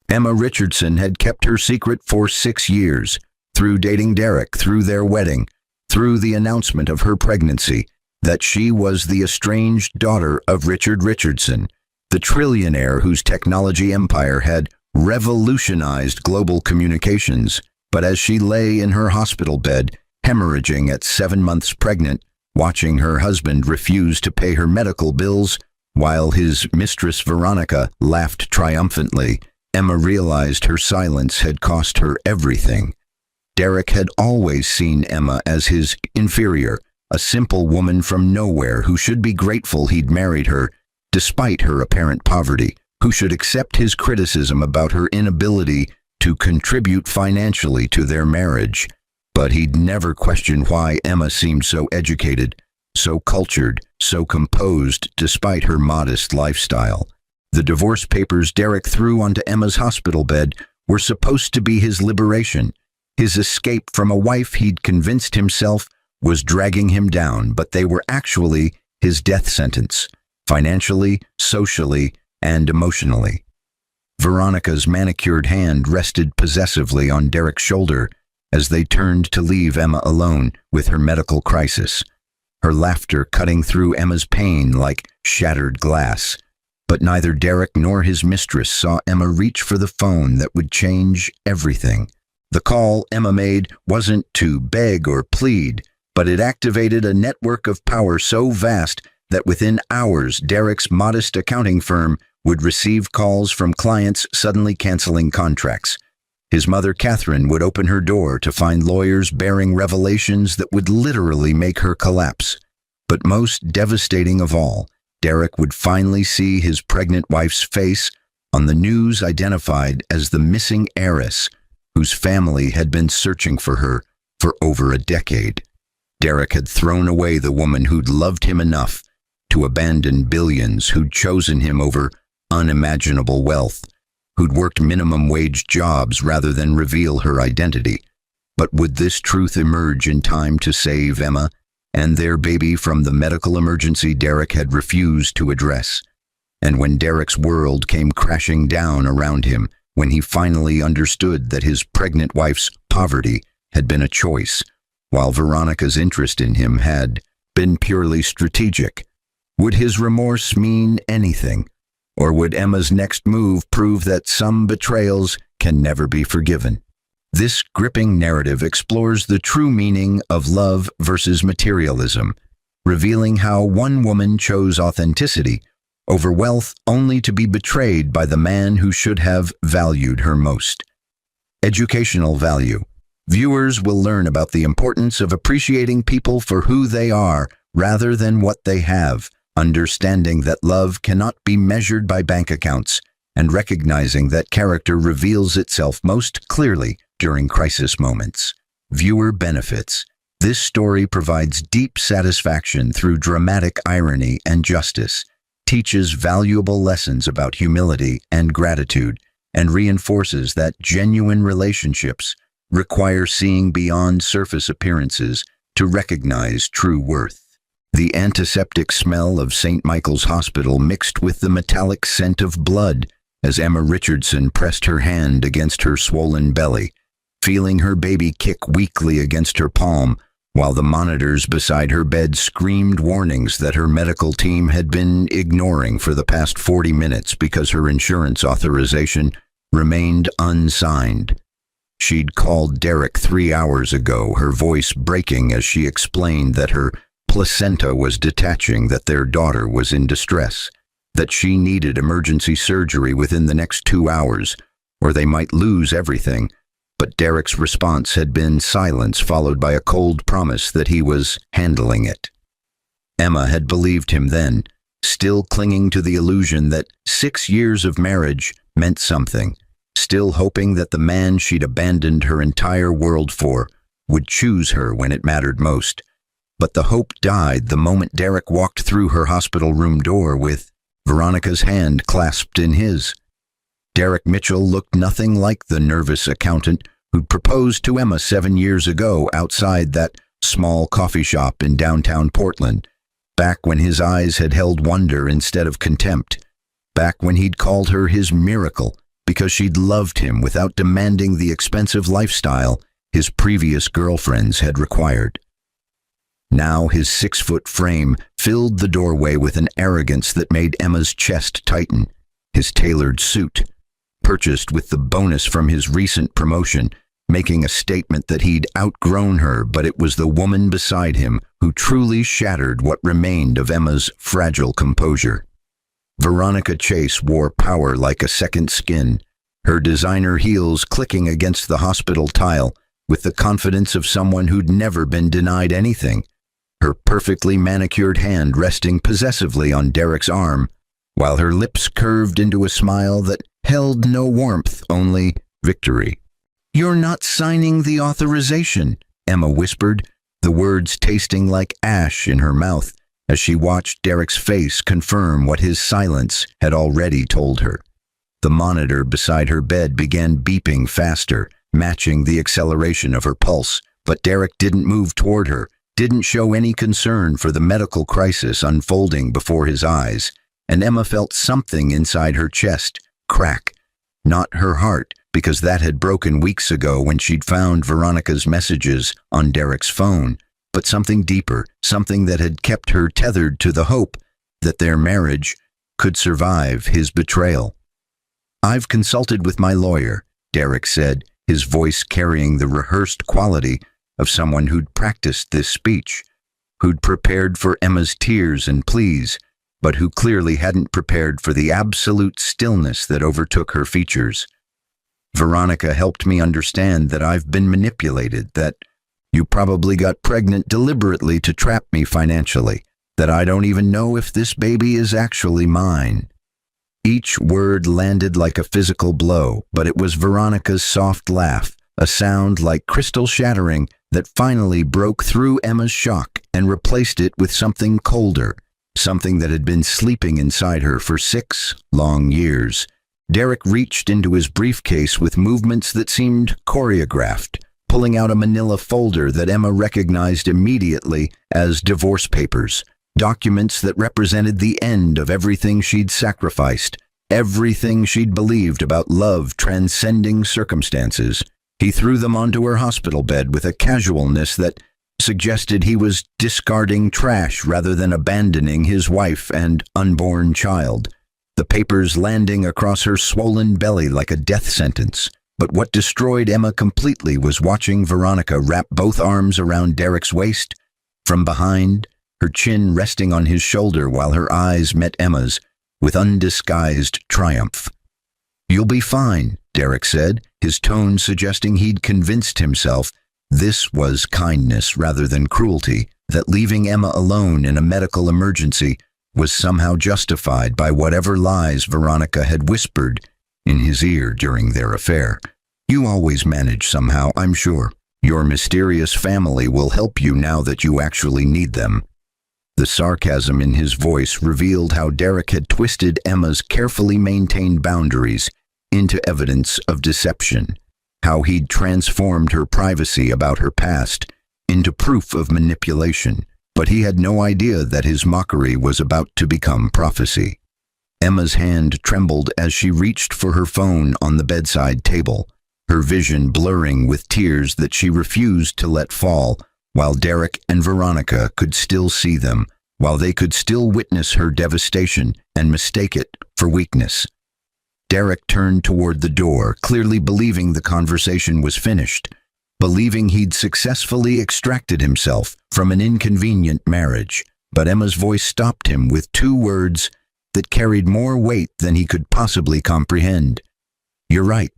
Emma Richardson had kept her secret for 6 years, through dating Derek, through their wedding, through the announcement of her pregnancy, that she was the estranged daughter of Richard Richardson, the trillionaire whose technology empire had revolutionized global communications. But as she lay in her hospital bed, hemorrhaging at 7 months pregnant, watching her husband refuse to pay her medical bills, while his mistress Veronica laughed triumphantly, Emma realized her silence had cost her everything. Derek had always seen Emma as his inferior, a simple woman from nowhere who should be grateful he'd married her, despite her apparent poverty, who should accept his criticism about her inability to contribute financially to their marriage. But he'd never questioned why Emma seemed so educated, so cultured, so composed despite her modest lifestyle. The divorce papers Derek threw onto Emma's hospital bed were supposed to be his liberation, his escape from a wife he'd convinced himself was dragging him down, but they were actually his death sentence, financially, socially, and emotionally. Veronica's manicured hand rested possessively on Derek's shoulder as they turned to leave Emma alone with her medical crisis, her laughter cutting through Emma's pain like shattered glass. But neither Derek nor his mistress saw Emma reach for the phone that would change everything. The call Emma made wasn't to beg or plead, but it activated a network of power so vast that within hours Derek's modest accounting firm would receive calls from clients suddenly canceling contracts. His mother, Catherine, would open her door to find lawyers bearing revelations that would literally make her collapse. But most devastating of all, Derek would finally see his pregnant wife's face on the news identified as the missing heiress whose family had been searching for her for over a decade. Derek had thrown away the woman who'd loved him enough to abandon billions, who'd chosen him over unimaginable wealth, who'd worked minimum wage jobs rather than reveal her identity. But would this truth emerge in time to save Emma and their baby from the medical emergency Derek had refused to address? And when Derek's world came crashing down around him, when he finally understood that his pregnant wife's poverty had been a choice, while Veronica's interest in him had been purely strategic, would his remorse mean anything? Or would Emma's next move prove that some betrayals can never be forgiven? This gripping narrative explores the true meaning of love versus materialism, revealing how one woman chose authenticity over wealth only to be betrayed by the man who should have valued her most. Educational value. Viewers will learn about the importance of appreciating people for who they are rather than what they have, understanding that love cannot be measured by bank accounts, and recognizing that character reveals itself most clearly during crisis moments. Viewer benefits. This story provides deep satisfaction through dramatic irony and justice, teaches valuable lessons about humility and gratitude, and reinforces that genuine relationships require seeing beyond surface appearances to recognize true worth. The antiseptic smell of St. Michael's Hospital mixed with the metallic scent of blood as Emma Richardson pressed her hand against her swollen belly, feeling her baby kick weakly against her palm, while the monitors beside her bed screamed warnings that her medical team had been ignoring for the past 40 minutes because her insurance authorization remained unsigned. She'd called Derek 3 hours ago, her voice breaking as she explained that her placenta was detaching, that their daughter was in distress, that she needed emergency surgery within the next 2 hours, or they might lose everything. But Derek's response had been silence followed by a cold promise that he was handling it. Emma had believed him then, still clinging to the illusion that 6 years of marriage meant something, still hoping that the man she'd abandoned her entire world for would choose her when it mattered most. But the hope died the moment Derek walked through her hospital room door with Veronica's hand clasped in his. Derek Mitchell looked nothing like the nervous accountant who'd proposed to Emma 7 years ago outside that small coffee shop in downtown Portland, back when his eyes had held wonder instead of contempt, back when he'd called her his miracle because she'd loved him without demanding the expensive lifestyle his previous girlfriends had required. Now his 6-foot frame filled the doorway with an arrogance that made Emma's chest tighten. His tailored suit, purchased with the bonus from his recent promotion, making a statement that he'd outgrown her, but it was the woman beside him who truly shattered what remained of Emma's fragile composure. Veronica Chase wore power like a second skin, her designer heels clicking against the hospital tile with the confidence of someone who'd never been denied anything, her perfectly manicured hand resting possessively on Derek's arm, while her lips curved into a smile that held no warmth, only victory. "You're not signing the authorization," Emma whispered, the words tasting like ash in her mouth as she watched Derek's face confirm what his silence had already told her. The monitor beside her bed began beeping faster, matching the acceleration of her pulse, but Derek didn't move toward her, didn't show any concern for the medical crisis unfolding before his eyes, and Emma felt something inside her chest crack. Not her heart, because that had broken weeks ago when she'd found Veronica's messages on Derek's phone, but something deeper, something that had kept her tethered to the hope that their marriage could survive his betrayal. "I've consulted with my lawyer," Derek said, his voice carrying the rehearsed quality of someone who'd practiced this speech, who'd prepared for Emma's tears and pleas, but who clearly hadn't prepared for the absolute stillness that overtook her features. "Veronica helped me understand that I've been manipulated, that you probably got pregnant deliberately to trap me financially, that I don't even know if this baby is actually mine." Each word landed like a physical blow, but it was Veronica's soft laugh, a sound like crystal shattering that finally broke through Emma's shock and replaced it with something colder, something that had been sleeping inside her for 6 long years. Derek reached into his briefcase with movements that seemed choreographed, pulling out a manila folder that Emma recognized immediately as divorce papers, documents that represented the end of everything she'd sacrificed, everything she'd believed about love transcending circumstances. He threw them onto her hospital bed with a casualness that suggested he was discarding trash rather than abandoning his wife and unborn child, the papers landing across her swollen belly like a death sentence. But what destroyed Emma completely was watching Veronica wrap both arms around Derek's waist from behind, her chin resting on his shoulder while her eyes met Emma's with undisguised triumph. "You'll be fine," Derek said, his tone suggesting he'd convinced himself this was kindness rather than cruelty, that leaving Emma alone in a medical emergency was somehow justified by whatever lies Veronica had whispered in his ear during their affair. "You always manage somehow, I'm sure. Your mysterious family will help you now that you actually need them." The sarcasm in his voice revealed how Derek had twisted Emma's carefully maintained boundaries into evidence of deception, how he'd transformed her privacy about her past into proof of manipulation, but he had no idea that his mockery was about to become prophecy. Emma's hand trembled as she reached for her phone on the bedside table, her vision blurring with tears that she refused to let fall, while Derek and Veronica could still see them, while they could still witness her devastation and mistake it for weakness. Derek turned toward the door, clearly believing the conversation was finished, believing he'd successfully extracted himself from an inconvenient marriage. But Emma's voice stopped him with 2 words that carried more weight than he could possibly comprehend. "You're right."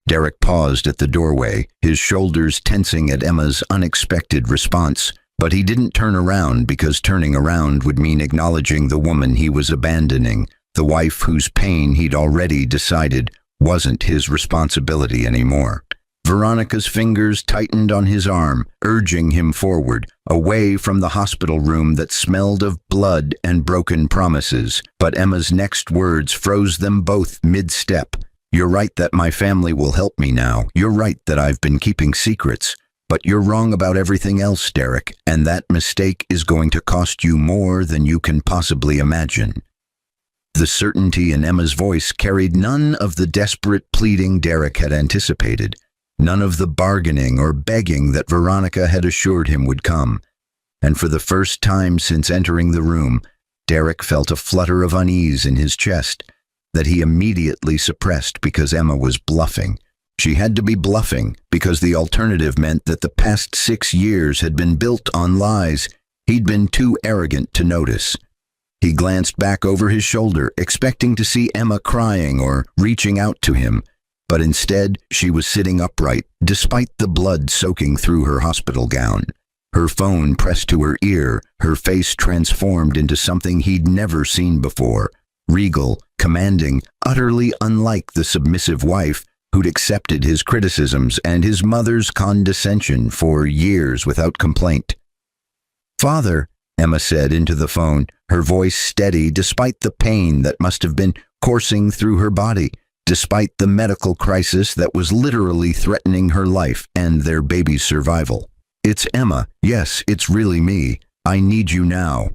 Derek paused at the doorway, his shoulders tensing at Emma's unexpected response, but he didn't turn around because turning around would mean acknowledging the woman he was abandoning, the wife whose pain he'd already decided wasn't his responsibility anymore. Veronica's fingers tightened on his arm, urging him forward, away from the hospital room that smelled of blood and broken promises. But Emma's next words froze them both mid-step. "You're right that my family will help me now. You're right that I've been keeping secrets. But you're wrong about everything else, Derek, and that mistake is going to cost you more than you can possibly imagine." The certainty in Emma's voice carried none of the desperate pleading Derek had anticipated, none of the bargaining or begging that Veronica had assured him would come. And for the first time since entering the room, Derek felt a flutter of unease in his chest that he immediately suppressed because Emma was bluffing. She had to be bluffing because the alternative meant that the past 6 years had been built on lies he'd been too arrogant to notice. He glanced back over his shoulder, expecting to see Emma crying or reaching out to him, but instead she was sitting upright, despite the blood soaking through her hospital gown. Her phone pressed to her ear, her face transformed into something he'd never seen before, regal, commanding, utterly unlike the submissive wife who'd accepted his criticisms and his mother's condescension for years without complaint. "Father," Emma said into the phone, her voice steady despite the pain that must have been coursing through her body, despite the medical crisis that was literally threatening her life and their baby's survival. "It's Emma. Yes, it's really me. I need you now."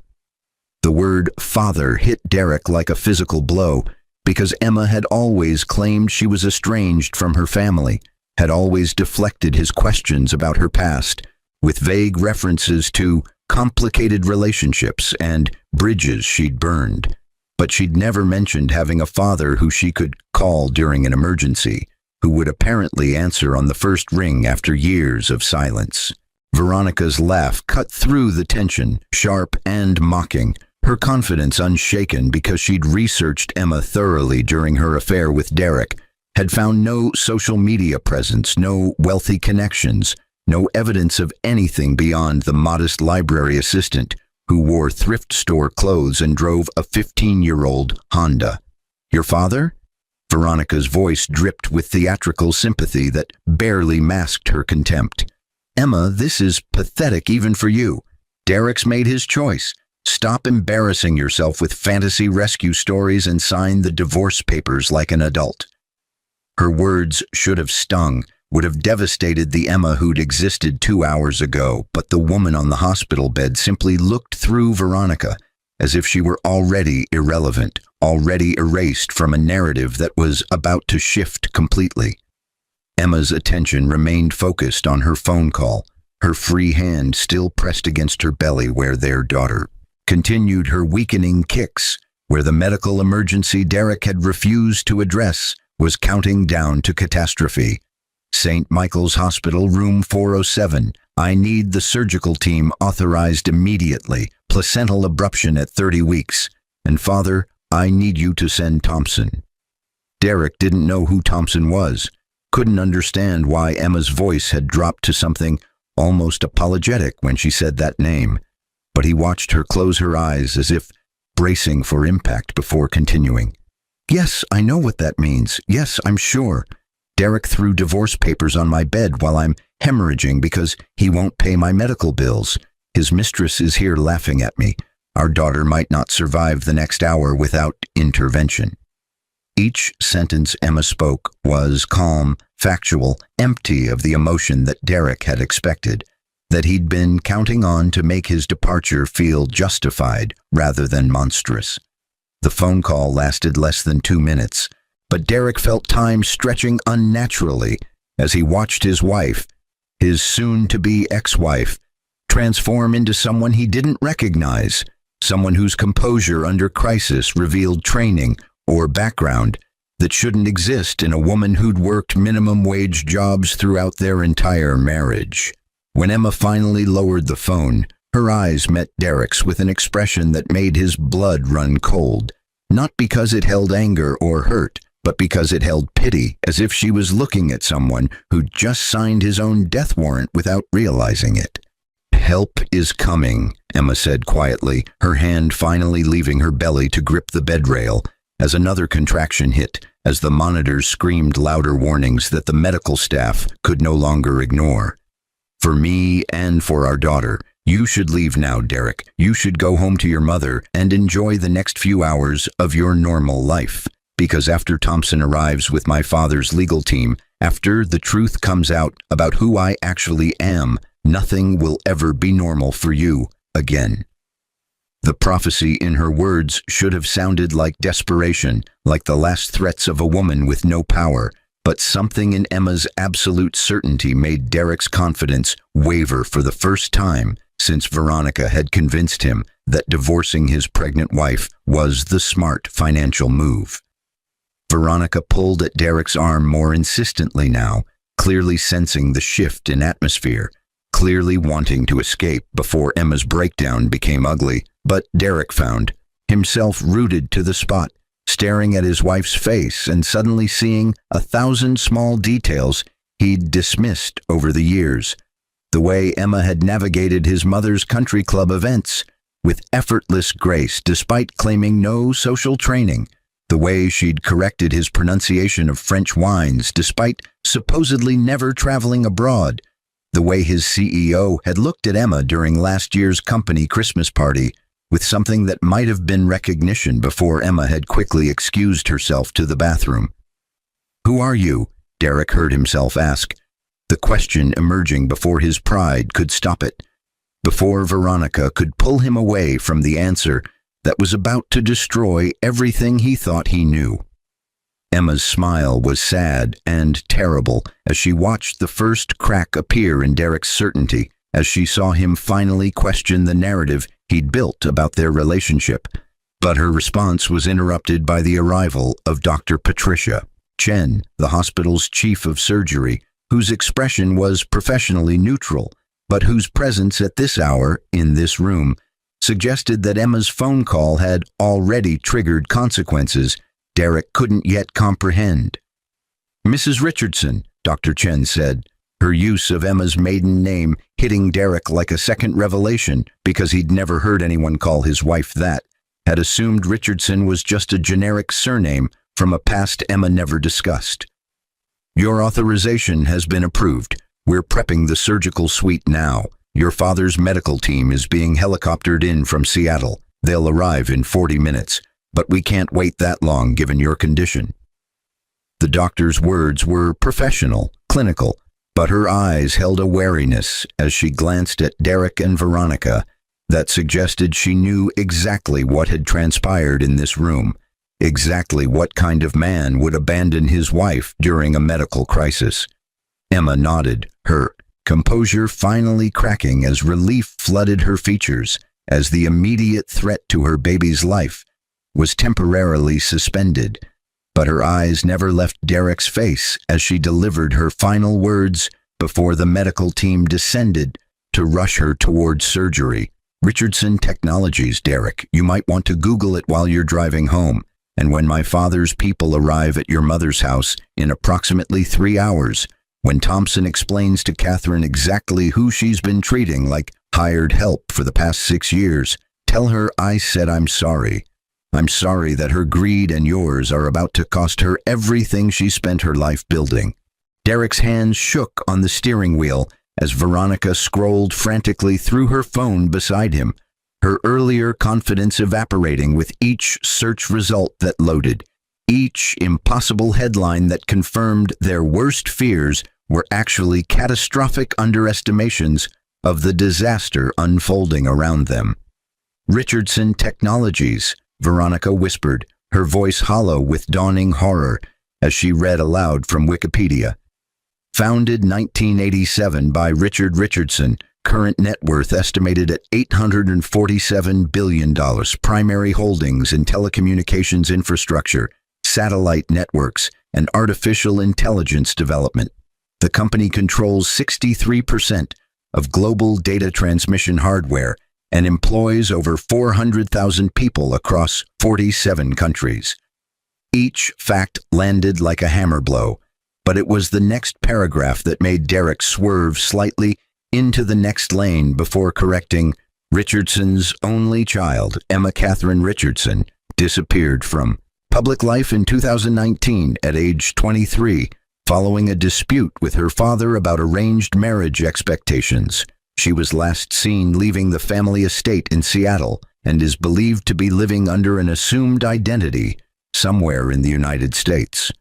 The word father hit Derek like a physical blow because Emma had always claimed she was estranged from her family, had always deflected his questions about her past, with vague references to complicated relationships and bridges she'd burned. But she'd never mentioned having a father who she could call during an emergency, who would apparently answer on the first ring after years of silence. Veronica's laugh cut through the tension, sharp and mocking, her confidence unshaken because she'd researched Emma thoroughly during her affair with Derek, had found no social media presence, no wealthy connections, no evidence of anything beyond the modest library assistant who wore thrift store clothes and drove a 15-year-old Honda. "Your father?" Veronica's voice dripped with theatrical sympathy that barely masked her contempt. "Emma, this is pathetic even for you. Derek's made his choice. Stop embarrassing yourself with fantasy rescue stories and sign the divorce papers like an adult." Her words should have stung, would have devastated the Emma who'd existed 2 hours ago, but the woman on the hospital bed simply looked through Veronica as if she were already irrelevant, already erased from a narrative that was about to shift completely. Emma's attention remained focused on her phone call, her free hand still pressed against her belly where their daughter continued her weakening kicks, where the medical emergency Derek had refused to address was counting down to catastrophe. "St. Michael's Hospital, room 407. I need the surgical team authorized immediately. Placental abruption at 30 weeks. And Father, I need you to send Thompson." Derek didn't know who Thompson was, couldn't understand why Emma's voice had dropped to something almost apologetic when she said that name, but he watched her close her eyes as if bracing for impact before continuing. "Yes, I know what that means. Yes, I'm sure. Derek threw divorce papers on my bed while I'm hemorrhaging because he won't pay my medical bills. His mistress is here laughing at me. Our daughter might not survive the next hour without intervention." Each sentence Emma spoke was calm, factual, empty of the emotion that Derek had expected, that he'd been counting on to make his departure feel justified rather than monstrous. The phone call lasted less than 2 minutes, but Derek felt time stretching unnaturally as he watched his wife, his soon-to-be ex-wife, transform into someone he didn't recognize, someone whose composure under crisis revealed training or background that shouldn't exist in a woman who'd worked minimum-wage jobs throughout their entire marriage. When Emma finally lowered the phone, her eyes met Derek's with an expression that made his blood run cold, not because it held anger or hurt, but because it held pity, as if she was looking at someone who'd just signed his own death warrant without realizing it. "Help is coming," Emma said quietly, her hand finally leaving her belly to grip the bed rail, as another contraction hit, as the monitors screamed louder warnings that the medical staff could no longer ignore. "For me and for our daughter, you should leave now, Derek. You should go home to your mother and enjoy the next few hours of your normal life. Because after Thompson arrives with my father's legal team, after the truth comes out about who I actually am, nothing will ever be normal for you again." The prophecy in her words should have sounded like desperation, like the last threats of a woman with no power, but something in Emma's absolute certainty made Derek's confidence waver for the first time since Veronica had convinced him that divorcing his pregnant wife was the smart financial move. Veronica pulled at Derek's arm more insistently now, clearly sensing the shift in atmosphere, clearly wanting to escape before Emma's breakdown became ugly. But Derek found himself rooted to the spot, staring at his wife's face and suddenly seeing 1,000 small details he'd dismissed over the years. The way Emma had navigated his mother's country club events with effortless grace despite claiming no social training. The way she'd corrected his pronunciation of French wines despite supposedly never traveling abroad. The way his CEO had looked at Emma during last year's company Christmas party with something that might have been recognition before Emma had quickly excused herself to the bathroom. "Who are you?" Derek heard himself ask, the question emerging before his pride could stop it, before Veronica could pull him away from the answer that was about to destroy everything he thought he knew. Emma's smile was sad and terrible as she watched the first crack appear in Derek's certainty, as she saw him finally question the narrative he'd built about their relationship. But her response was interrupted by the arrival of Dr. Patricia Chen, the hospital's chief of surgery, whose expression was professionally neutral, but whose presence at this hour in this room suggested that Emma's phone call had already triggered consequences Derek couldn't yet comprehend. "Mrs. Richardson," Dr. Chen said, her use of Emma's maiden name hitting Derek like a second revelation because he'd never heard anyone call his wife that, had assumed Richardson was just a generic surname from a past Emma never discussed. "Your authorization has been approved. We're prepping the surgical suite now. Your father's medical team is being helicoptered in from Seattle. They'll arrive in 40 minutes, but we can't wait that long given your condition." The doctor's words were professional, clinical, but her eyes held a wariness as she glanced at Derek and Veronica that suggested she knew exactly what had transpired in this room, exactly what kind of man would abandon his wife during a medical crisis. Emma nodded, her composure finally cracking as relief flooded her features, as the immediate threat to her baby's life was temporarily suspended. But her eyes never left Derek's face as she delivered her final words before the medical team descended to rush her towards surgery. "Richardson Technologies, Derek. You might want to Google it while you're driving home. And when my father's people arrive at your mother's house in approximately 3 hours, when Thompson explains to Catherine exactly who she's been treating like hired help for the past 6 years, tell her I said I'm sorry. I'm sorry that her greed and yours are about to cost her everything she spent her life building." Derek's hands shook on the steering wheel as Veronica scrolled frantically through her phone beside him, her earlier confidence evaporating with each search result that loaded, each impossible headline that confirmed their worst fears were actually catastrophic underestimations of the disaster unfolding around them. "Richardson Technologies," Veronica whispered, her voice hollow with dawning horror as she read aloud from Wikipedia. "Founded 1987 by Richard Richardson, current net worth estimated at $847 billion, primary holdings in telecommunications infrastructure, satellite networks, and artificial intelligence development. The company controls 63% of global data transmission hardware and employs over 400,000 people across 47 countries." Each fact landed like a hammer blow, but it was the next paragraph that made Derek swerve slightly into the next lane before correcting. "Richardson's only child, Emma Catherine Richardson, disappeared from public life in 2019 at age 23, following a dispute with her father about arranged marriage expectations. She was last seen leaving the family estate in Seattle and is believed to be living under an assumed identity somewhere in the United States."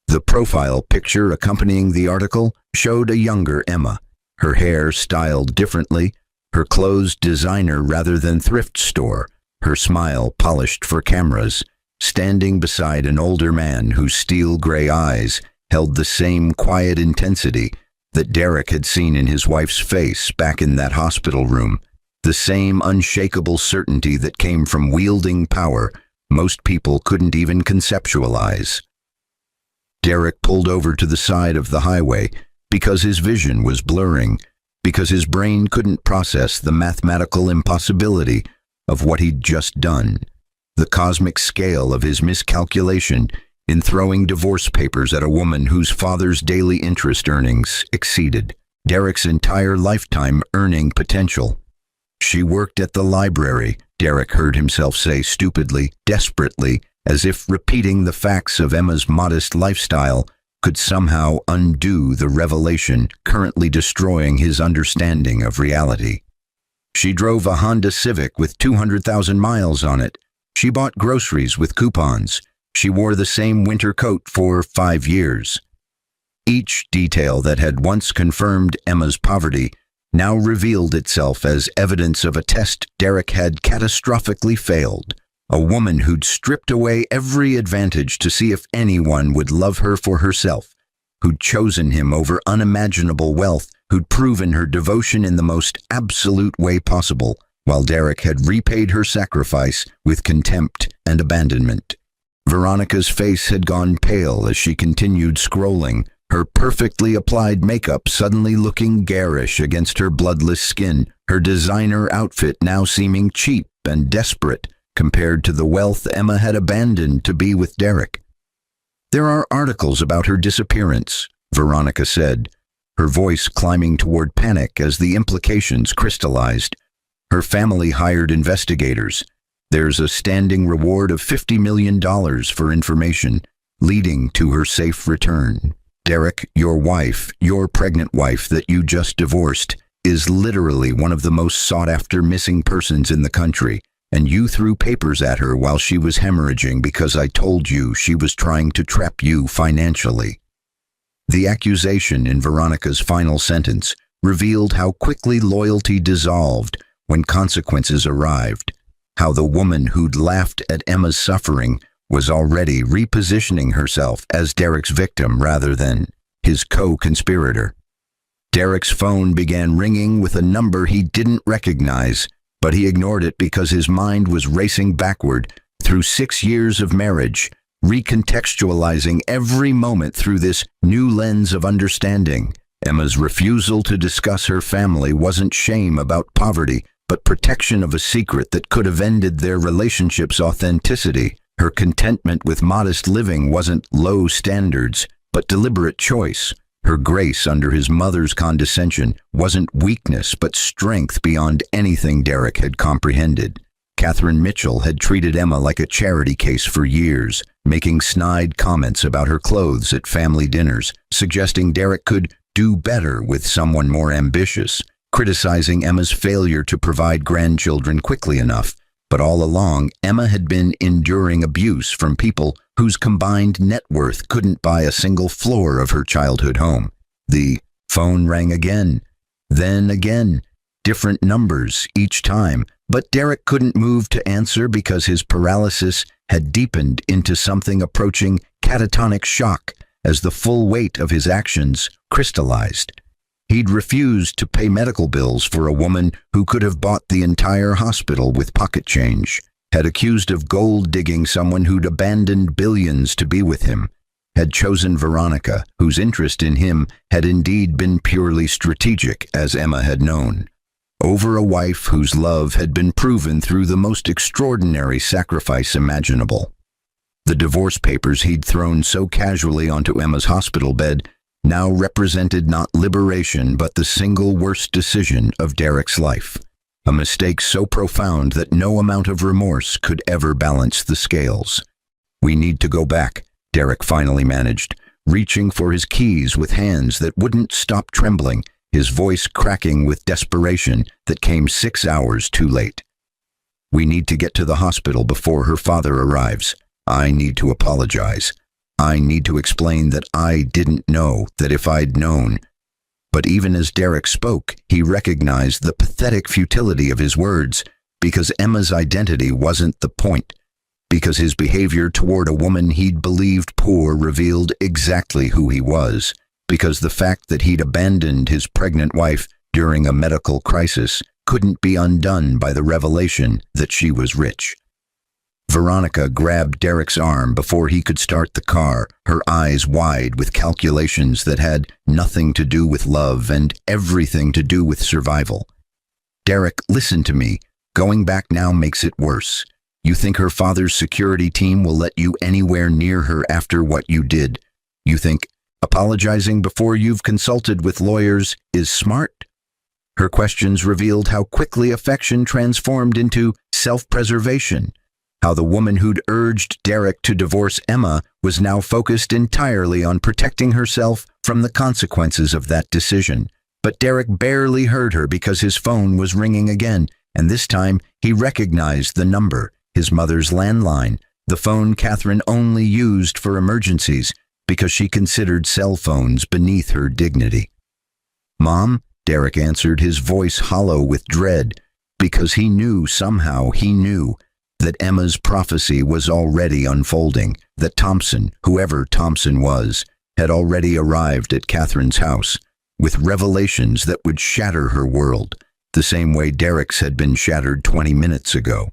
The profile picture accompanying the article showed a younger Emma, her hair styled differently, her clothes designer rather than thrift store, her smile polished for cameras, standing beside an older man whose steel-gray eyes held the same quiet intensity that Derek had seen in his wife's face back in that hospital room, the same unshakable certainty that came from wielding power most people couldn't even conceptualize. Derek pulled over to the side of the highway because his vision was blurring, because his brain couldn't process the mathematical impossibility of what he'd just done, the cosmic scale of his miscalculation in throwing divorce papers at a woman whose father's daily interest earnings exceeded Derek's entire lifetime earning potential. She worked at the library, Derek heard himself say stupidly, desperately, as if repeating the facts of Emma's modest lifestyle could somehow undo the revelation currently destroying his understanding of reality. She drove a Honda Civic with 200,000 miles on it. She bought groceries with coupons. She wore the same winter coat for 5 years. Each detail that had once confirmed Emma's poverty now revealed itself as evidence of a test Derek had catastrophically failed. A woman who'd stripped away every advantage to see if anyone would love her for herself, who'd chosen him over unimaginable wealth, who'd proven her devotion in the most absolute way possible, while Derek had repaid her sacrifice with contempt and abandonment. Veronica's face had gone pale as she continued scrolling, her perfectly applied makeup suddenly looking garish against her bloodless skin, her designer outfit now seeming cheap and desperate compared to the wealth Emma had abandoned to be with Derek. "There are articles about her disappearance," Veronica said, her voice climbing toward panic as the implications crystallized. "Her family hired investigators. There's a standing reward of $50 million for information, leading to her safe return. Derek, your wife, your pregnant wife that you just divorced, is literally one of the most sought-after missing persons in the country, and you threw papers at her while she was hemorrhaging because I told you she was trying to trap you financially." The accusation in Veronica's final sentence revealed how quickly loyalty dissolved when consequences arrived, how the woman who'd laughed at Emma's suffering was already repositioning herself as Derek's victim rather than his co-conspirator. Derek's phone began ringing with a number he didn't recognize, but he ignored it because his mind was racing backward through 6 years of marriage, recontextualizing every moment through this new lens of understanding. Emma's refusal to discuss her family wasn't shame about poverty, but protection of a secret that could have ended their relationship's authenticity. Her contentment with modest living wasn't low standards, but deliberate choice. Her grace under his mother's condescension wasn't weakness, but strength beyond anything Derek had comprehended. Catherine Mitchell had treated Emma like a charity case for years, making snide comments about her clothes at family dinners, suggesting Derek could do better with someone more ambitious, criticizing Emma's failure to provide grandchildren quickly enough. But all along, Emma had been enduring abuse from people whose combined net worth couldn't buy a single floor of her childhood home. The phone rang again, then again, different numbers each time, but Derek couldn't move to answer because his paralysis had deepened into something approaching catatonic shock as the full weight of his actions crystallized. He'd refused to pay medical bills for a woman who could have bought the entire hospital with pocket change, had accused of gold-digging someone who'd abandoned billions to be with him, had chosen Veronica, whose interest in him had indeed been purely strategic, as Emma had known, over a wife whose love had been proven through the most extraordinary sacrifice imaginable. The divorce papers he'd thrown so casually onto Emma's hospital bed now represented not liberation but the single worst decision of Derek's life, a mistake so profound that no amount of remorse could ever balance the scales. "We need to go back," Derek finally managed, reaching for his keys with hands that wouldn't stop trembling, his voice cracking with desperation that came 6 hours too late. "We need to get to the hospital before her father arrives. I need to apologize. I need to explain that I didn't know, that if I'd known." But even as Derek spoke, he recognized the pathetic futility of his words because Emma's identity wasn't the point, because his behavior toward a woman he'd believed poor revealed exactly who he was, because the fact that he'd abandoned his pregnant wife during a medical crisis couldn't be undone by the revelation that she was rich. Veronica grabbed Derek's arm before he could start the car, her eyes wide with calculations that had nothing to do with love and everything to do with survival. "Derek, listen to me. Going back now makes it worse. You think her father's security team will let you anywhere near her after what you did? You think apologizing before you've consulted with lawyers is smart?" Her questions revealed how quickly affection transformed into self-preservation, how the woman who'd urged Derek to divorce Emma was now focused entirely on protecting herself from the consequences of that decision. But Derek barely heard her because his phone was ringing again, and this time he recognized the number, his mother's landline, the phone Catherine only used for emergencies because she considered cell phones beneath her dignity. "Mom?" Derek answered, his voice hollow with dread, because he knew, somehow he knew, that Emma's prophecy was already unfolding, that Thompson, whoever Thompson was, had already arrived at Catherine's house, with revelations that would shatter her world, the same way Derek's had been shattered 20 minutes ago.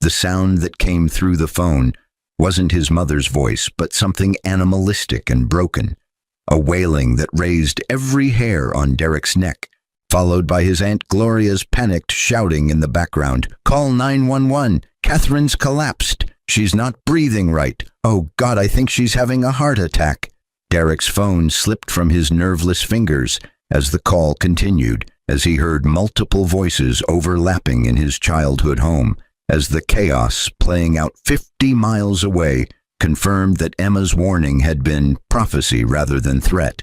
The sound that came through the phone wasn't his mother's voice, but something animalistic and broken, a wailing that raised every hair on Derek's neck, followed by his Aunt Gloria's panicked shouting in the background, "Call 911, Catherine's collapsed, she's not breathing right, oh God, I think she's having a heart attack." Derek's phone slipped from his nerveless fingers as the call continued, as he heard multiple voices overlapping in his childhood home, as the chaos playing out 50 miles away confirmed that Emma's warning had been prophecy rather than threat.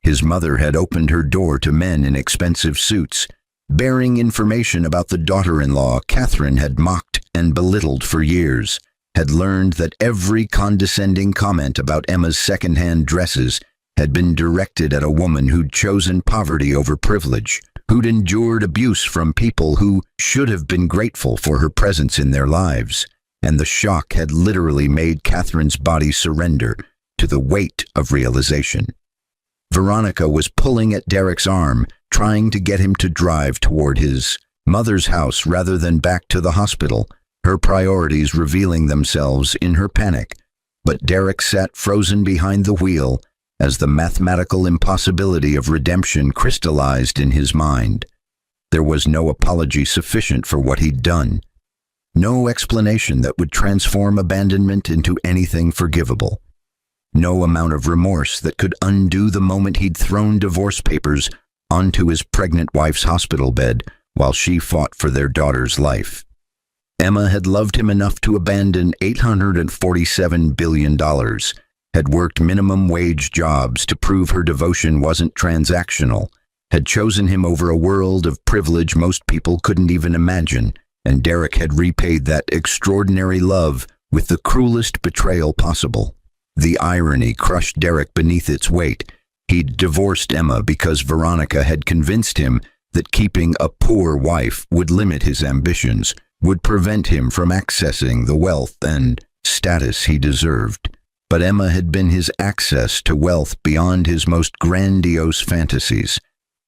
His mother had opened her door to men in expensive suits, bearing information about the daughter-in-law Catherine had mocked and belittled for years, had learned that every condescending comment about Emma's second-hand dresses had been directed at a woman who'd chosen poverty over privilege, who'd endured abuse from people who should have been grateful for her presence in their lives, and the shock had literally made Catherine's body surrender to the weight of realization. Veronica was pulling at Derek's arm, trying to get him to drive toward his mother's house rather than back to the hospital, her priorities revealing themselves in her panic. But Derek sat frozen behind the wheel as the mathematical impossibility of redemption crystallized in his mind. There was no apology sufficient for what he'd done. No explanation that would transform abandonment into anything forgivable. No amount of remorse that could undo the moment he'd thrown divorce papers onto his pregnant wife's hospital bed while she fought for their daughter's life. Emma had loved him enough to abandon $847 billion, had worked minimum wage jobs to prove her devotion wasn't transactional, had chosen him over a world of privilege most people couldn't even imagine, and Derek had repaid that extraordinary love with the cruelest betrayal possible. The irony crushed Derek beneath its weight. He'd divorced Emma because Veronica had convinced him that keeping a poor wife would limit his ambitions, would prevent him from accessing the wealth and status he deserved. But Emma had been his access to wealth beyond his most grandiose fantasies,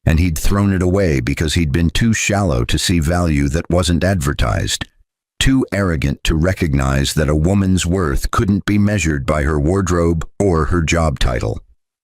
and he'd thrown it away because he'd been too shallow to see value that wasn't advertised, too arrogant to recognize that a woman's worth couldn't be measured by her wardrobe or her job title.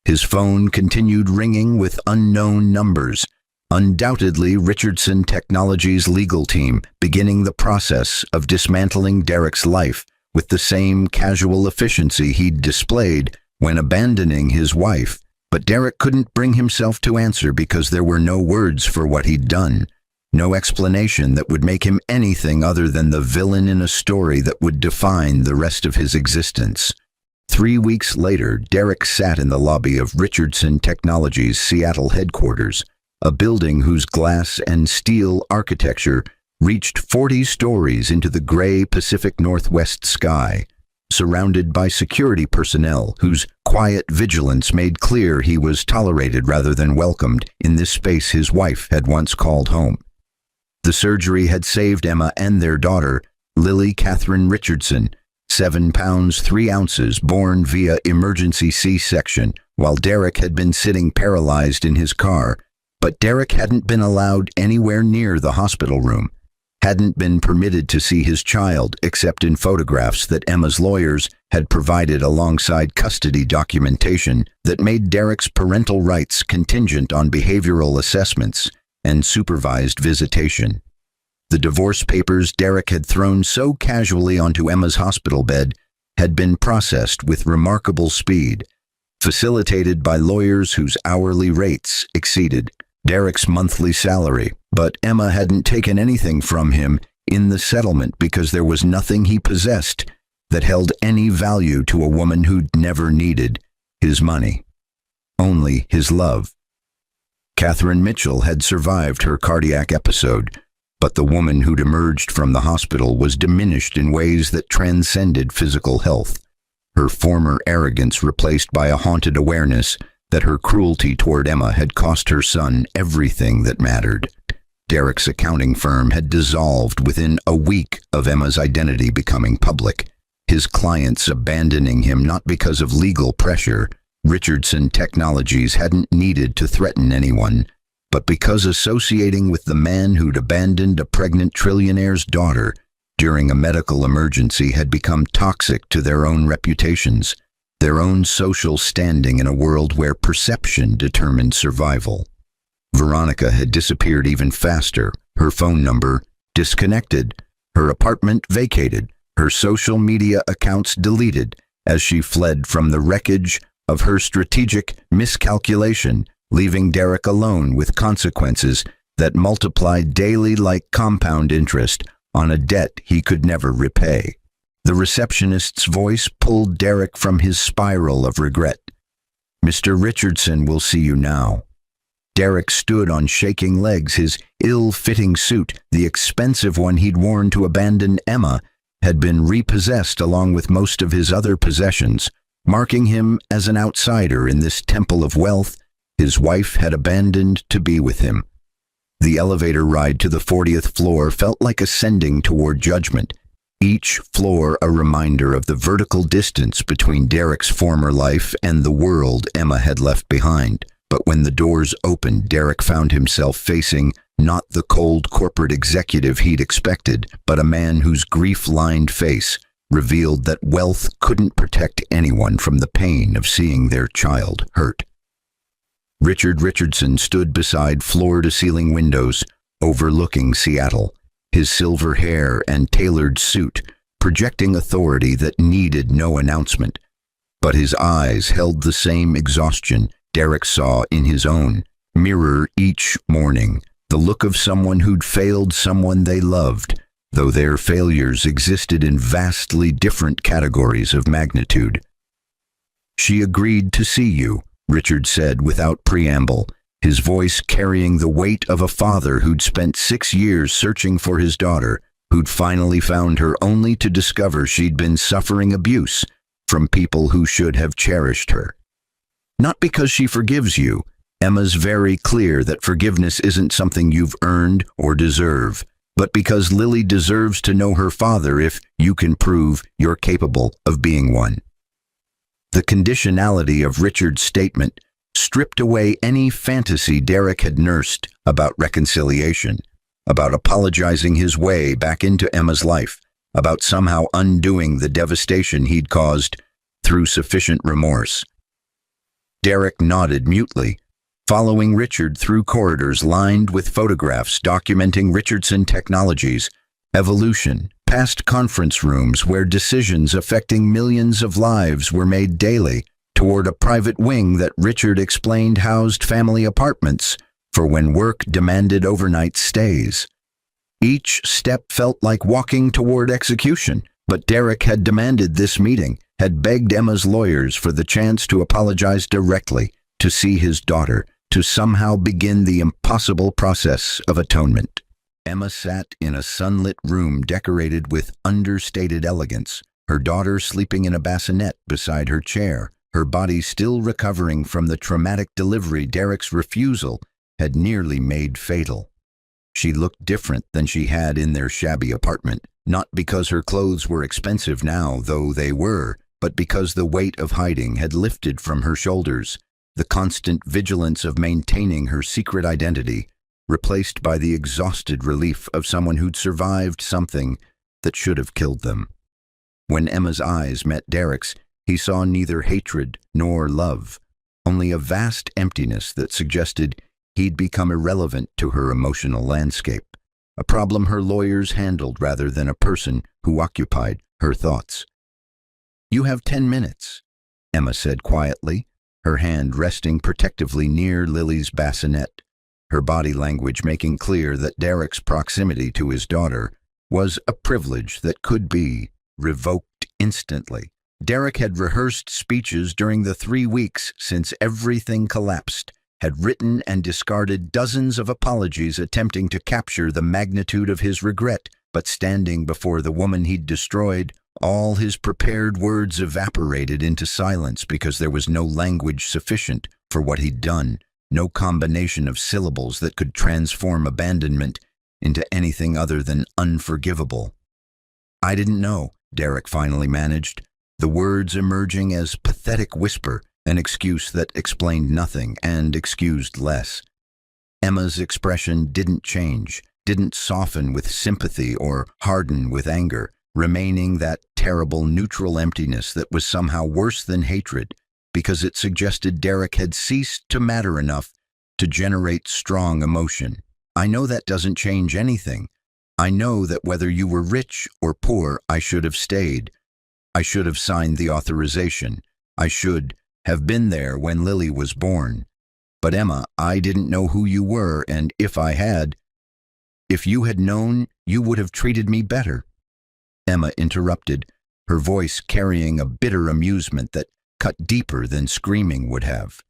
His phone continued ringing with unknown numbers, undoubtedly Richardson Technologies' legal team beginning the process of dismantling Derek's life with the same casual efficiency he'd displayed when abandoning his wife. But Derek couldn't bring himself to answer because there were no words for what he'd done, no explanation that would make him anything other than the villain in a story that would define the rest of his existence. 3 weeks later, Derek sat in the lobby of Richardson Technologies' Seattle headquarters, a building whose glass and steel architecture reached 40 stories into the gray Pacific Northwest sky, surrounded by security personnel whose quiet vigilance made clear he was tolerated rather than welcomed in this space his wife had once called home. The surgery had saved Emma and their daughter, Lily Catherine Richardson, 7 pounds 3 ounces, born via emergency C-section, while Derek had been sitting paralyzed in his car. But Derek hadn't been allowed anywhere near the hospital room, hadn't been permitted to see his child except in photographs that Emma's lawyers had provided alongside custody documentation that made Derek's parental rights contingent on behavioral assessments and supervised visitation. The divorce papers Derek had thrown so casually onto Emma's hospital bed had been processed with remarkable speed, facilitated by lawyers whose hourly rates exceeded Derek's monthly salary. But Emma hadn't taken anything from him in the settlement because there was nothing he possessed that held any value to a woman who'd never needed his money, only his love. Catherine Mitchell had survived her cardiac episode, but the woman who'd emerged from the hospital was diminished in ways that transcended physical health, her former arrogance replaced by a haunted awareness that her cruelty toward Emma had cost her son everything that mattered. Derek's accounting firm had dissolved within a week of Emma's identity becoming public, his clients abandoning him not because of legal pressure. Richardson Technologies hadn't needed to threaten anyone, but because associating with the man who'd abandoned a pregnant trillionaire's daughter during a medical emergency had become toxic to their own reputations, their own social standing in a world where perception determined survival. Veronica had disappeared even faster, her phone number disconnected, her apartment vacated, her social media accounts deleted as she fled from the wreckage of her strategic miscalculation, leaving Derek alone with consequences that multiplied daily like compound interest on a debt he could never repay. The receptionist's voice pulled Derek from his spiral of regret. "Mr. Richardson will see you now." Derek stood on shaking legs. His ill-fitting suit, the expensive one he'd worn to abandon Emma, had been repossessed along with most of his other possessions, marking him as an outsider in this temple of wealth his wife had abandoned to be with him. The elevator ride to the 40th floor felt like ascending toward judgment, each floor a reminder of the vertical distance between Derek's former life and the world Emma had left behind. But when the doors opened, Derek found himself facing not the cold corporate executive he'd expected, but a man whose grief-lined face revealed that wealth couldn't protect anyone from the pain of seeing their child hurt. Richard Richardson stood beside floor-to-ceiling windows overlooking Seattle, his silver hair and tailored suit projecting authority that needed no announcement. But his eyes held the same exhaustion Derek saw in his own mirror each morning, the look of someone who'd failed someone they loved, though their failures existed in vastly different categories of magnitude. "She agreed to see you," Richard said without preamble, his voice carrying the weight of a father who'd spent 6 years searching for his daughter, who'd finally found her only to discover she'd been suffering abuse from people who should have cherished her. "Not because she forgives you. Emma's very clear that forgiveness isn't something you've earned or deserve, but because Lily deserves to know her father if you can prove you're capable of being one." The conditionality of Richard's statement stripped away any fantasy Derek had nursed about reconciliation, about apologizing his way back into Emma's life, about somehow undoing the devastation he'd caused through sufficient remorse. Derek nodded mutely, following Richard through corridors lined with photographs documenting Richardson Technologies' evolution, past conference rooms where decisions affecting millions of lives were made daily, toward a private wing that Richard explained housed family apartments for when work demanded overnight stays. Each step felt like walking toward execution, but Derek had demanded this meeting, had begged Emma's lawyers for the chance to apologize directly, to see his daughter, to somehow begin the impossible process of atonement. Emma sat in a sunlit room decorated with understated elegance, her daughter sleeping in a bassinet beside her chair, her body still recovering from the traumatic delivery Derek's refusal had nearly made fatal. She looked different than she had in their shabby apartment, not because her clothes were expensive now, though they were, but because the weight of hiding had lifted from her shoulders, the constant vigilance of maintaining her secret identity, replaced by the exhausted relief of someone who'd survived something that should have killed them. When Emma's eyes met Derek's, he saw neither hatred nor love, only a vast emptiness that suggested he'd become irrelevant to her emotional landscape, a problem her lawyers handled rather than a person who occupied her thoughts. "You have 10 minutes, Emma said quietly, her hand resting protectively near Lily's bassinet, her body language making clear that Derek's proximity to his daughter was a privilege that could be revoked instantly. Derek had rehearsed speeches during the 3 weeks since everything collapsed, had written and discarded dozens of apologies attempting to capture the magnitude of his regret, but standing before the woman he'd destroyed, all his prepared words evaporated into silence because there was no language sufficient for what he'd done, no combination of syllables that could transform abandonment into anything other than unforgivable. "I didn't know," Derek finally managed, the words emerging as pathetic whisper, an excuse that explained nothing and excused less. Emma's expression didn't change, didn't soften with sympathy or harden with anger, remaining that terrible neutral emptiness that was somehow worse than hatred, because it suggested Derek had ceased to matter enough to generate strong emotion. "I know that doesn't change anything. I know that whether you were rich or poor, I should have stayed. I should have signed the authorization. I should have been there when Lily was born. But Emma, I didn't know who you were, and if you had known, you would have treated me better." Emma interrupted, her voice carrying a bitter amusement that cut deeper than screaming would have.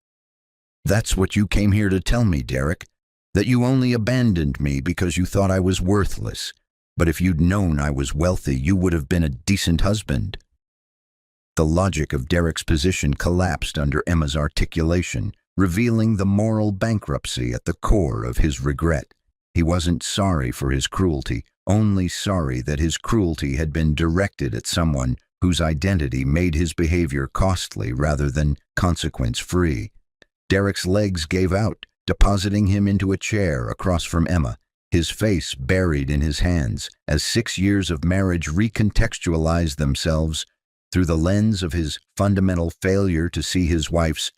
"That's what you came here to tell me, Derek, that you only abandoned me because you thought I was worthless. But if you'd known I was wealthy, you would have been a decent husband." The logic of Derek's position collapsed under Emma's articulation, revealing the moral bankruptcy at the core of his regret. He wasn't sorry for his cruelty, only sorry that his cruelty had been directed at someone whose identity made his behavior costly rather than consequence-free. Derek's legs gave out, depositing him into a chair across from Emma, his face buried in his hands, as 6 years of marriage recontextualized themselves through the lens of his fundamental failure to see his wife's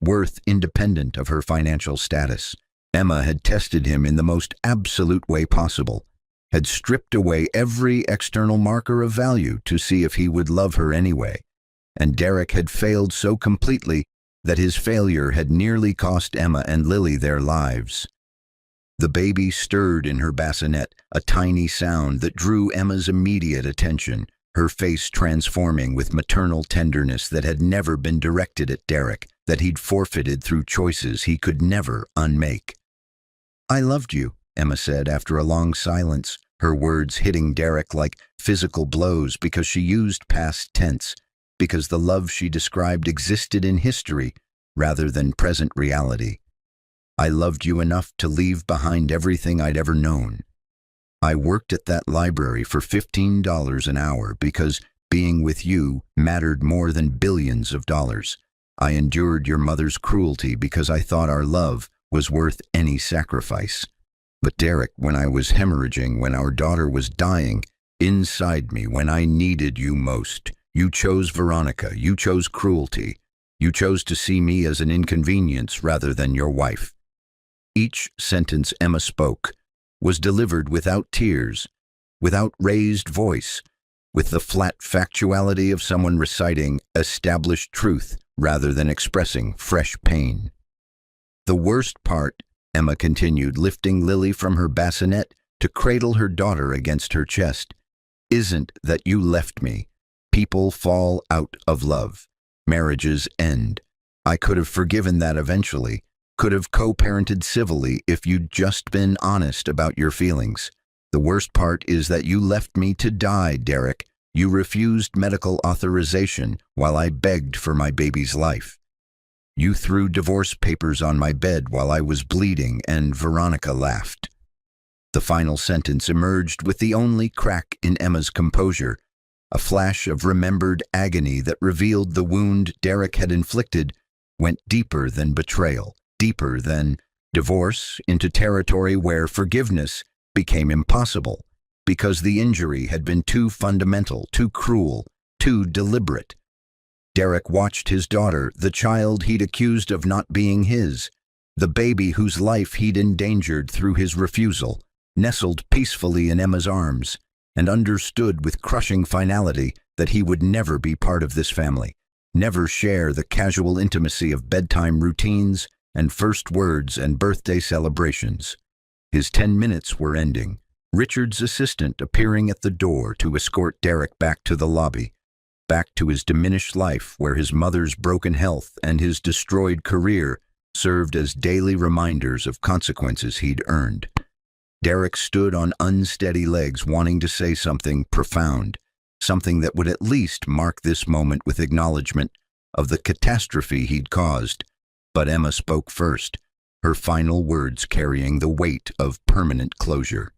worth independent of her financial status. Emma had tested him in the most absolute way possible, had stripped away every external marker of value to see if he would love her anyway, and Derek had failed so completely that his failure had nearly cost Emma and Lily their lives. The baby stirred in her bassinet, a tiny sound that drew Emma's immediate attention, her face transforming with maternal tenderness that had never been directed at Derek, that he'd forfeited through choices he could never unmake. "I loved you," Emma said after a long silence, her words hitting Derek like physical blows because she used past tense, because the love she described existed in history rather than present reality. "I loved you enough to leave behind everything I'd ever known. I worked at that library for $15 an hour because being with you mattered more than billions of dollars. I endured your mother's cruelty because I thought our love was worth any sacrifice. But Derek, when I was hemorrhaging, when our daughter was dying, inside me, when I needed you most, you chose Veronica, you chose cruelty. You chose to see me as an inconvenience rather than your wife." Each sentence Emma spoke was delivered without tears, without raised voice, with the flat factuality of someone reciting established truth rather than expressing fresh pain. "The worst part," Emma continued, lifting Lily from her bassinet to cradle her daughter against her chest, "isn't that you left me. People fall out of love. Marriages end. I could have forgiven that eventually, could have co-parented civilly if you'd just been honest about your feelings. The worst part is that you left me to die, Derek. You refused medical authorization while I begged for my baby's life. You threw divorce papers on my bed while I was bleeding, and Veronica laughed. The final sentence emerged with the only crack in Emma's composure, a flash of remembered agony that revealed the wound Derek had inflicted went deeper than betrayal, deeper than divorce, into territory where forgiveness became impossible, because the injury had been too fundamental, too cruel, too deliberate. Derek watched his daughter, the child he'd accused of not being his, the baby whose life he'd endangered through his refusal, nestled peacefully in Emma's arms, and understood with crushing finality that he would never be part of this family, never share the casual intimacy of bedtime routines and first words and birthday celebrations. His 10 minutes were ending, Richard's assistant appearing at the door to escort Derek back to the lobby, back to his diminished life where his mother's broken health and his destroyed career served as daily reminders of consequences he'd earned. Derek stood on unsteady legs, wanting to say something profound, something that would at least mark this moment with acknowledgement of the catastrophe he'd caused. But Emma spoke first, her final words carrying the weight of permanent closure.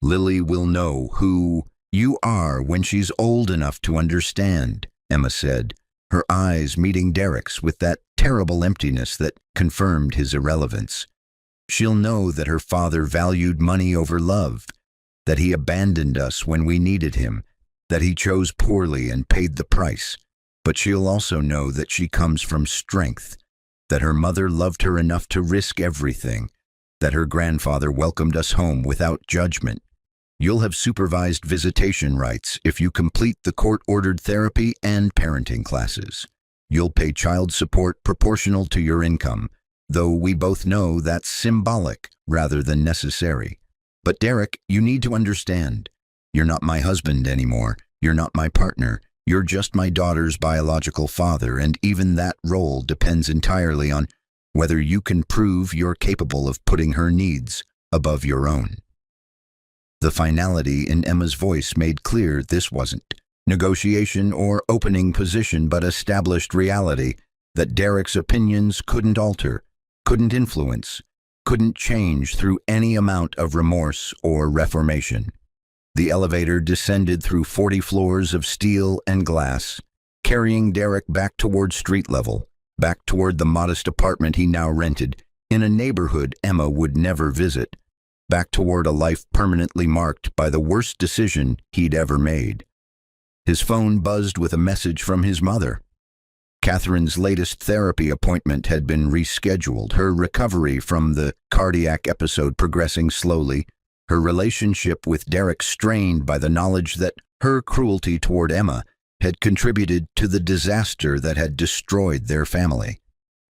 "Lily will know who you are when she's old enough to understand," Emma said, her eyes meeting Derek's with that terrible emptiness that confirmed his irrelevance. "She'll know that her father valued money over love, that he abandoned us when we needed him, that he chose poorly and paid the price. But she'll also know that she comes from strength, that her mother loved her enough to risk everything, that her grandfather welcomed us home without judgment. You'll have supervised visitation rights if you complete the court-ordered therapy and parenting classes. You'll pay child support proportional to your income, though we both know that's symbolic rather than necessary. But Derek, you need to understand. You're not my husband anymore. You're not my partner. You're just my daughter's biological father, and even that role depends entirely on whether you can prove you're capable of putting her needs above your own." The finality in Emma's voice made clear this wasn't negotiation or opening position, but established reality that Derek's opinions couldn't alter, couldn't influence, couldn't change through any amount of remorse or reformation. The elevator descended through 40 floors of steel and glass, carrying Derek back toward street level, back toward the modest apartment he now rented, in a neighborhood Emma would never visit, back toward a life permanently marked by the worst decision he'd ever made. His phone buzzed with a message from his mother. Catherine's latest therapy appointment had been rescheduled, her recovery from the cardiac episode progressing slowly, her relationship with Derek strained by the knowledge that her cruelty toward Emma had contributed to the disaster that had destroyed their family.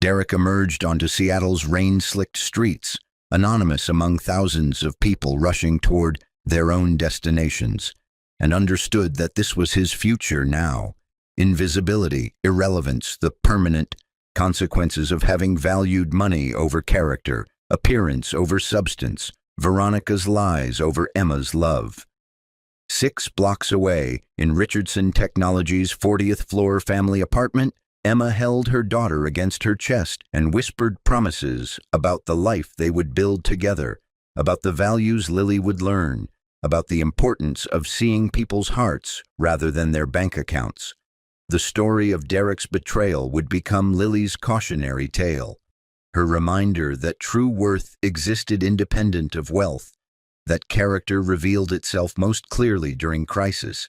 Derek emerged onto Seattle's rain-slicked streets, anonymous among thousands of people rushing toward their own destinations, and understood that this was his future now. Invisibility, irrelevance, the permanent consequences of having valued money over character, appearance over substance, Veronica's lies over Emma's love. 6 blocks away, in Richardson Technologies' 40th floor family apartment, Emma held her daughter against her chest and whispered promises about the life they would build together, about the values Lily would learn, about the importance of seeing people's hearts rather than their bank accounts. The story of Derek's betrayal would become Lily's cautionary tale, her reminder that true worth existed independent of wealth, that character revealed itself most clearly during crisis,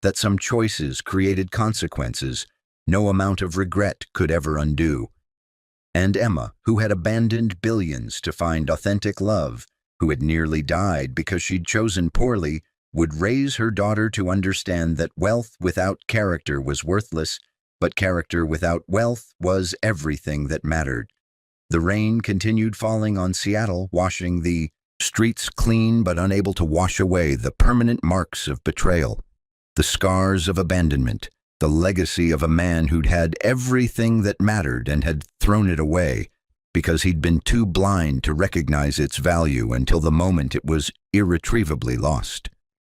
that some choices created consequences no amount of regret could ever undo. And Emma, who had abandoned billions to find authentic love, who had nearly died because she'd chosen poorly, would raise her daughter to understand that wealth without character was worthless, but character without wealth was everything that mattered. The rain continued falling on Seattle, washing the streets clean but unable to wash away the permanent marks of betrayal, the scars of abandonment, the legacy of a man who'd had everything that mattered and had thrown it away because he'd been too blind to recognize its value until the moment it was irretrievably lost.